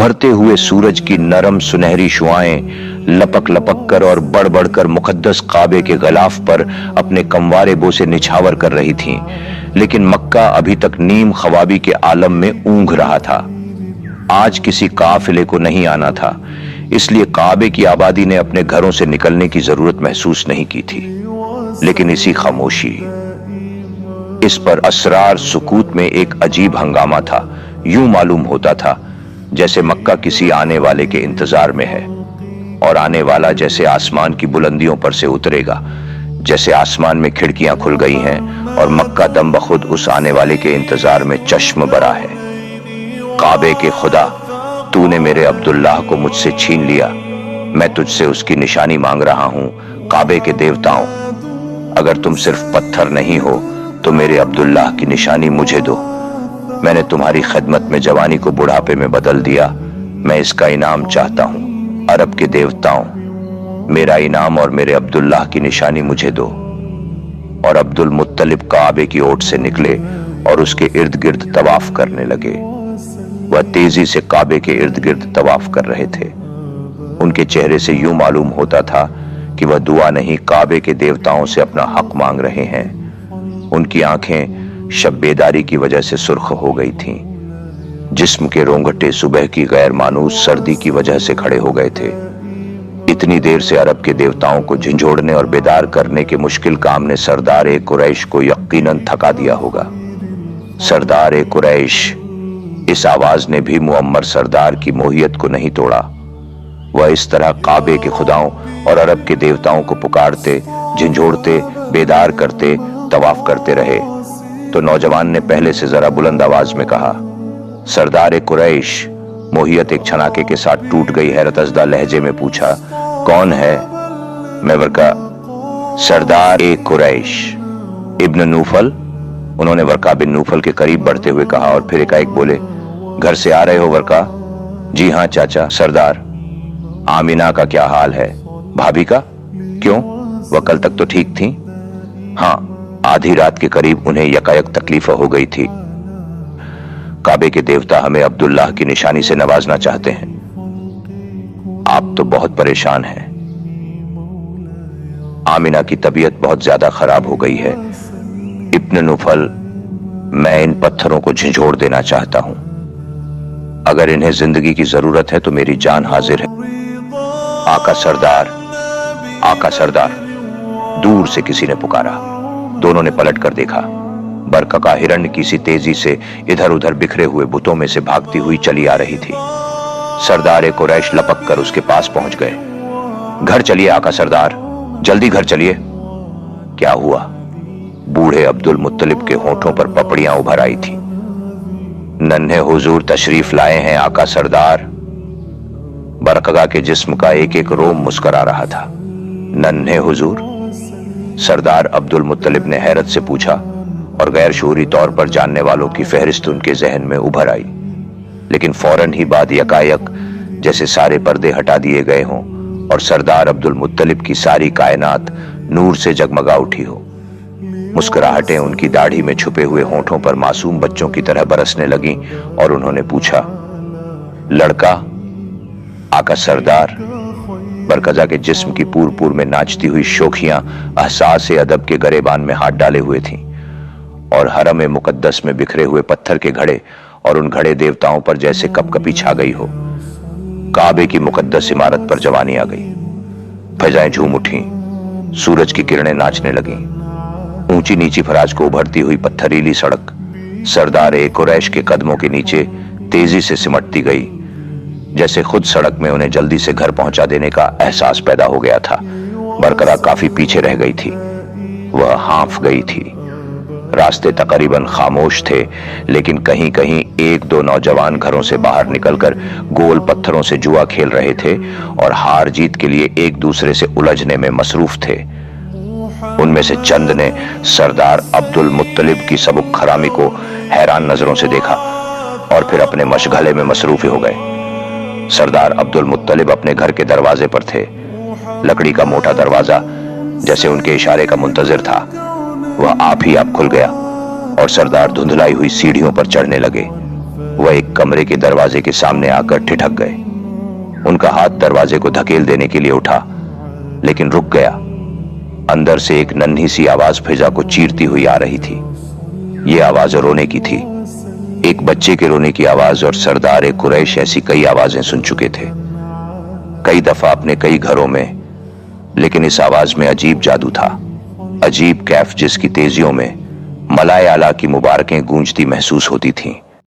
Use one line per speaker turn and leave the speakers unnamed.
उभरते हुए सूरज की नरम सुनहरी शुआएं लपक लपक कर और बढ़ बढ़ कर मुकद्दस काबे के गलाफ पर अपने कमवारे बोसे निछावर कर रही थीं, लेकिन मक्का अभी तक नीम ख्वाबी के आलम में ऊँघ रहा था। आज किसी काफिले को नहीं आना था, इसलिए काबे की आबादी ने अपने घरों से निकलने की जरूरत महसूस नहीं की थी। लेकिन इसी खामोशी, इस पर असरार सुकूत में एक अजीब हंगामा था। यूं मालूम होता था जैसे मक्का किसी आने वाले के इंतजार में है, और आने वाला जैसे आसमान की बुलंदियों पर से उतरेगा, जैसे आसमान में खिड़कियां खुल गई हैं और मक्का दम बखुद उस आने वाले के इंतजार में चश्म बरा है। काबे के खुदा, तूने मेरे अब्दुल्लाह को मुझसे छीन लिया, मैं तुझसे उसकी निशानी मांग रहा हूं। काबे के देवताओं, अगर तुम सिर्फ पत्थर नहीं हो तो मेरे अब्दुल्लाह की निशानी मुझे दो। मैंने तुम्हारी खिदमत में जवानी को बुढ़ापे में बदल दिया, मैं इसका इनाम चाहता हूं। अरब के देवताओं, मेरा इनाम और मेरे अब्दुल्लाह की निशानी मुझे दो। और अब्दुल मुत्तलिब काबे की ओट से निकले और उसके इर्द गिर्द तवाफ करने लगे। वह तेजी से काबे के इर्द गिर्द तवाफ कर रहे थे। उनके चेहरे से यूं मालूम होता था कि वह दुआ नहीं, काबे के देवताओं से अपना हक मांग रहे हैं। उनकी आंखें शब्बेदारी की वजह से सुर्ख हो गई थीं। जिस्म के रोंगटे सुबह की गैर मानूस सर्दी की वजह से खड़े हो गए थे। इतनी देर से अरब के देवताओं को झंझोड़ने और बेदार करने के मुश्किल काम ने सरदार कुरैश को यकीनन थका दिया होगा। सरदार कुरैश, इस आवाज ने भी मुअम्मर सरदार की मोहियत को नहीं तोड़ा। वह इस तरह काबे के खुदाओं और अरब के देवताओं को पुकारते, झंझोड़ते, बेदार करते, तवाफ करते रहे। तो नौजवान ने पहले से जरा बुलंद आवाज में कहा, सरदार कुरैश। मोहियत एक छनाके के साथ टूट गई। हैरत अज़दा लहजे में पूछा, कौन है? मैं वर्का, सरदार कुरैश इब्न नूफल। उन्होंने वर्का बिन नूफल के करीब बढ़ते हुए कहा और फिर एकाएक बोले, घर से आ रहे हो वर्का? जी हाँ चाचा। सरदार, आमिना का क्या हाल है? भाभी का? क्यों, वह कल तक तो ठीक थी। हाँ, आधी रात के करीब उन्हें यकायक तकलीफ हो गई थी। काबे के देवता हमें अब्दुल्लाह की निशानी से नवाजना चाहते हैं। आप तो बहुत परेशान हैं। आमिना की तबीयत बहुत ज्यादा खराब हो गई है। इब्न नुफल, मैं इन पत्थरों को झंझोड़ देना चाहता हूं। अगर इन्हें जिंदगी की जरूरत है तो मेरी जान हाजिर है। आका सरदार, आका सरदार, दूर से किसी ने पुकारा। दोनों ने पलट कर देखा। बरकका हिरण्य की सी तेजी से इधर उधर बिखरे हुए बुतों में से भागती हुई चली आ रही थी। सरदार कुरैश लपक कर उसके पास पहुंच गए। घर चलिए आका सरदार, जल्दी घर चलिए। क्या हुआ? बूढ़े अब्दुल मुत्तलिब के होठों पर पपड़ियां उभर आई थी। नन्हे हुजूर तशरीफ लाए हैं आका सरदार। बरकगा के जिस्म का एक एक रोम मुस्कुरा रहा था। नन्हे हुजूर? सरदार अब्दुल मुत्तलिब ने हैरत से पूछा, और गैर शऊरी तौर पर जानने वालों की फहरिस्त उनके जहन में उभर आई। लेकिन फौरन ही बाद यकायक जैसे सारे पर्दे हटा दिए गए हों और सरदार अब्दुल मुत्तलिब की सारी कायनात नूर से जगमगा उठी हो। मुस्कुराहटें उनकी दाढ़ी में छुपे हुए होठों पर मासूम बच्चों की तरह बरसने लगीं और उन्होंने पूछा, लड़का? आका सरदार। बरकजा के जिस्म की पूर पूर में नाचती हुई शोखियां एहसास अदब के गरेबान में हाथ डाले हुए थीं, और हरम मुकद्दस में बिखरे हुए पत्थर के घड़े और उन घड़े देवताओं पर जैसे कपकपी छा गई हो। काबे की मुकद्दस इमारत पर जवानी आ गई। फजाएं झूम उठी, सूरज की किरणें नाचने लगीं। ऊंची नीची फराज को उभरती हुई पत्थरीली सड़क सरदार कुरैश के कदमों के नीचे तेजी से सिमटती गई, जैसे खुद सड़क में उन्हें जल्दी से घर पहुंचा देने का एहसास पैदा हो गया था। बरकरा काफी पीछे रह गई थी। वह हाँफ गई थी। रास्ते तकरीबन खामोश थे, लेकिन कहीं कहीं एक दो नौजवान घरों से बाहर निकलकर गोल पत्थरों से जुआ खेल रहे थे और हार जीत के लिए एक दूसरे से उलझने में मसरूफ थे। उनमें से चंद ने सरदार अब्दुल मुत्तलिब की सबक खरामी को हैरान नजरों से देखा और फिर अपने मशगले में मसरूफ हो गए। सरदार अब्दुल मुत्तलिब अपने घर के दरवाजे पर थे। लकड़ी का मोटा दरवाजा जैसे उनके इशारे का मुंतजिर था, वह आप ही आप खुल गया और सरदार धुंधलाई हुई सीढ़ियों पर चढ़ने लगे। वह एक कमरे के दरवाजे के सामने आकर ठिठक गए। उनका हाथ दरवाजे को धकेल देने के लिए उठा, लेकिन रुक गया। अंदर से एक नन्ही सी आवाज फिजा को चीरती हुई आ रही थी। यह आवाज रोने की थी, एक बच्चे के रोने की आवाज। और सरदार कुरैश ऐसी कई आवाजें सुन चुके थे, कई दफा अपने कई घरों में, लेकिन इस आवाज में अजीब जादू था, अजीब कैफ जिसकी तेजियों में मलाए आला की मुबारकें गूंजती महसूस होती थीं।